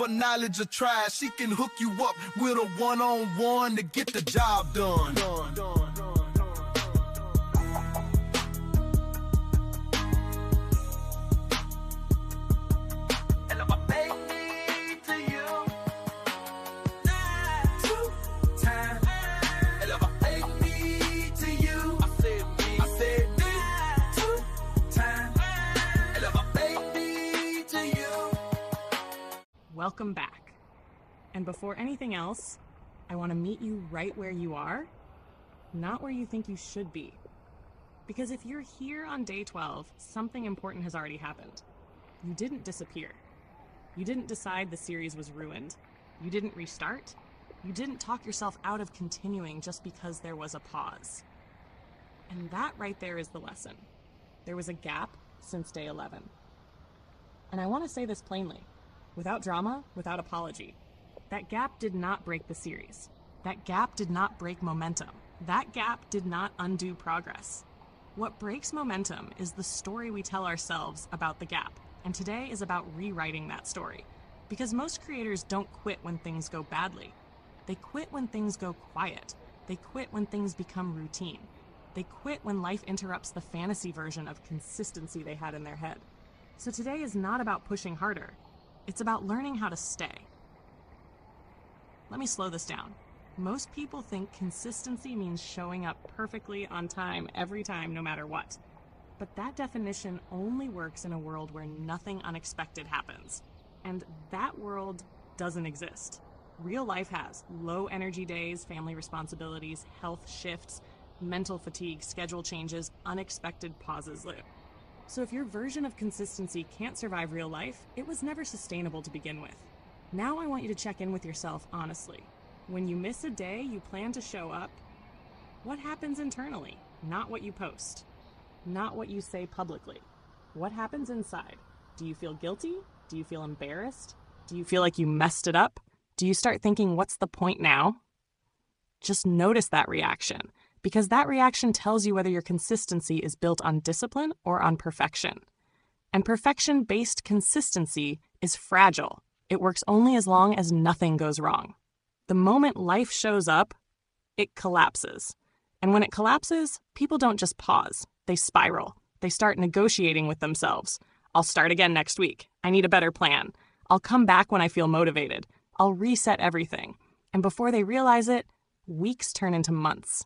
her knowledge of try. She can hook you up with a one-on-one to get the job done. Welcome back. And before anything else, I want to meet you right where you are, not where you think you should be. Because if you're here on day 12, something important has already happened. You didn't disappear. You didn't decide the series was ruined. You didn't restart. You didn't talk yourself out of continuing just because there was a pause. And that right there is the lesson. There was a gap since day 11. And I want to say this plainly. Without drama, without apology. That gap did not break the series. That gap did not break momentum. That gap did not undo progress. What breaks momentum is the story we tell ourselves about the gap. And today is about rewriting that story. Because most creators don't quit when things go badly. They quit when things go quiet. They quit when things become routine. They quit when life interrupts the fantasy version of consistency they had in their head. So today is not about pushing harder. It's about learning how to stay. Let me slow this down. Most people think consistency means showing up perfectly on time every time, no matter what. But that definition only works in a world where nothing unexpected happens. And that world doesn't exist. Real life has low energy days, family responsibilities, health shifts, mental fatigue, schedule changes, unexpected pauses. So if your version of consistency can't survive real life, it was never sustainable to begin with. Now I want you to check in with yourself honestly. When you miss a day you plan to show up, what happens internally? Not what you post. Not what you say publicly. What happens inside? Do you feel guilty? Do you feel embarrassed? Do you feel like you messed it up? Do you start thinking, what's the point now? Just notice that reaction. Because that reaction tells you whether your consistency is built on discipline or on perfection. And perfection-based consistency is fragile. It works only as long as nothing goes wrong. The moment life shows up, it collapses. And when it collapses, people don't just pause. They spiral. They start negotiating with themselves. I'll start again next week. I need a better plan. I'll come back when I feel motivated. I'll reset everything. And before they realize it, weeks turn into months.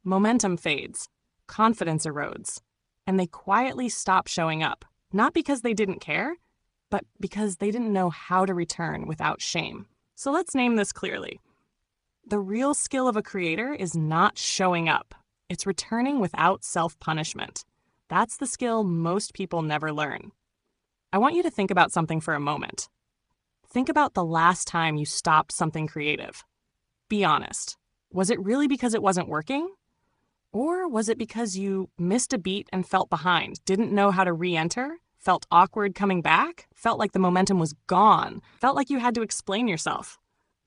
Momentum fades, confidence erodes, and they quietly stop showing up, not because they didn't care, but because they didn't know how to return without shame. So let's name this clearly. The real skill of a creator is not showing up. It's returning without self-punishment. That's the skill most people never learn. I want you to think about something for a moment. Think about the last time you stopped something creative. Be honest. Was it really because it wasn't working? Or was it because you missed a beat and felt behind, didn't know how to re-enter, felt awkward coming back, felt like the momentum was gone, felt like you had to explain yourself?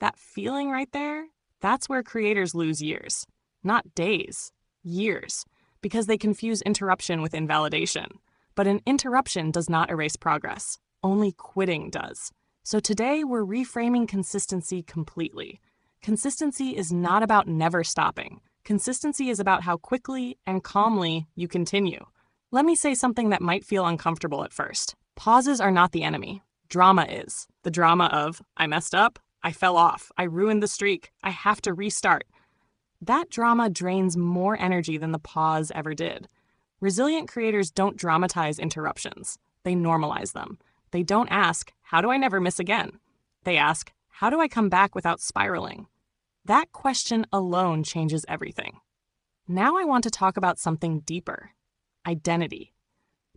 That feeling right there, that's where creators lose years. Not days, years, because they confuse interruption with invalidation. But an interruption does not erase progress. Only quitting does. So today we're reframing consistency completely. Consistency is not about never stopping. Consistency is about how quickly and calmly you continue. Let me say something that might feel uncomfortable at first. Pauses are not the enemy. Drama is. The drama of, I messed up, I fell off, I ruined the streak, I have to restart. That drama drains more energy than the pause ever did. Resilient creators don't dramatize interruptions. They normalize them. They don't ask, how do I never miss again? They ask, how do I come back without spiraling? That question alone changes everything. Now I want to talk about something deeper. Identity.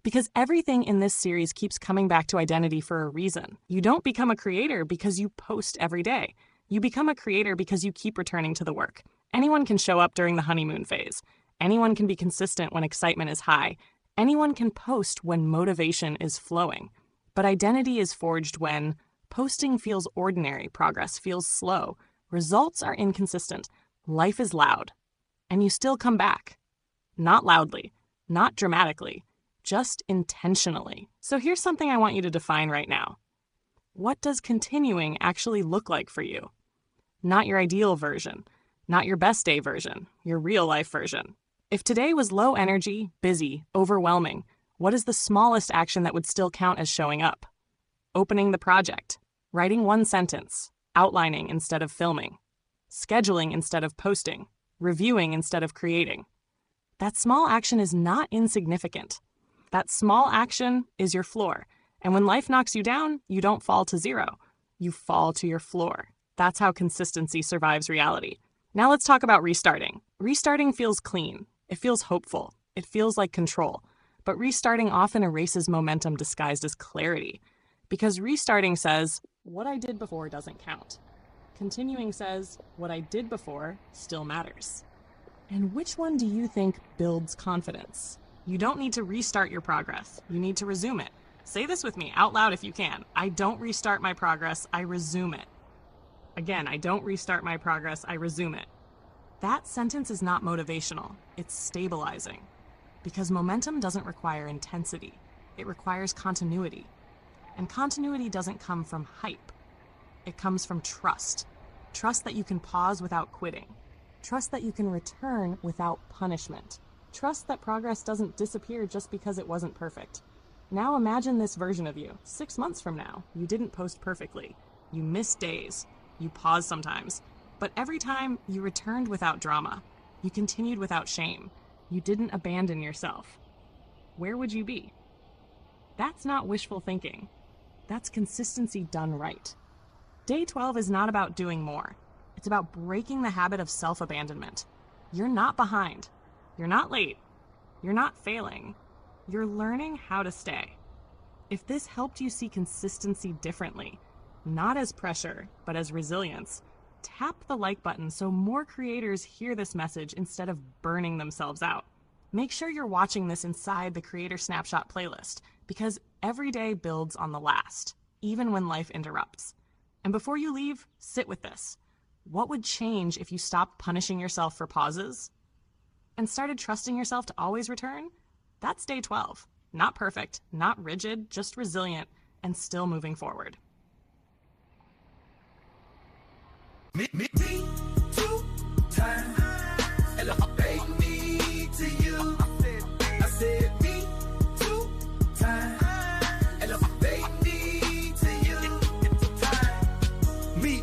Because everything in this series keeps coming back to identity for a reason. You don't become a creator because you post every day. You become a creator because you keep returning to the work. Anyone can show up during the honeymoon phase. Anyone can be consistent when excitement is high. Anyone can post when motivation is flowing. But identity is forged when posting feels ordinary, progress feels slow, results are inconsistent, life is loud, and you still come back. Not loudly, not dramatically, just intentionally. So here's something I want you to define right now. What does continuing actually look like for you? Not your ideal version, not your best day version, your real life version. If today was low energy, busy, overwhelming, what is the smallest action that would still count as showing up? Opening the project, writing one sentence, outlining instead of filming, scheduling instead of posting, reviewing instead of creating. That small action is not insignificant. That small action is your floor. And when life knocks you down, you don't fall to zero. You fall to your floor. That's how consistency survives reality. Now let's talk about restarting. Restarting feels clean. It feels hopeful. It feels like control. But restarting often erases momentum disguised as clarity. Because restarting says, what I did before doesn't count. Continuing says, what I did before still matters. And which one do you think builds confidence? You don't need to restart your progress. You need to resume it. Say this with me out loud if you can. I don't restart my progress, I resume it. Again, I don't restart my progress, I resume it. That sentence is not motivational, it's stabilizing. Because momentum doesn't require intensity, it requires continuity. And continuity doesn't come from hype. It comes from trust. Trust that you can pause without quitting. Trust that you can return without punishment. Trust that progress doesn't disappear just because it wasn't perfect. Now imagine this version of you, 6 months from now. You didn't post perfectly. You missed days. You paused sometimes. But every time, you returned without drama. You continued without shame. You didn't abandon yourself. Where would you be? That's not wishful thinking. That's consistency done right. Day 12 is not about doing more. It's about breaking the habit of self-abandonment. You're not behind. You're not late. You're not failing. You're learning how to stay. If this helped you see consistency differently, not as pressure, but as resilience, tap the like button so more creators hear this message instead of burning themselves out. Make sure you're watching this inside the Creator Snapshot playlist, because every day builds on the last, even when life interrupts. And before you leave, sit with this. What would change if you stopped punishing yourself for pauses and started trusting yourself to always return? That's day 12. Not perfect, not rigid, just resilient, and still moving forward. Me2 time. Elevate me to you. I said me2 time. Elevate me to you.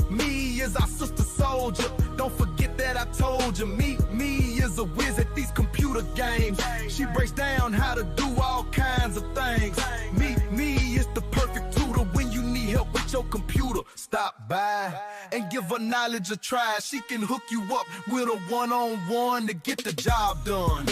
Me is our sister soldier. Don't forget that I told you. Me is a whiz at these computer games. She breaks down how to do all kinds of things. Me is the perfect tutor when you need help with your computer. Stop by and give her knowledge a try. She can hook you up with a one-on-one to get the job done.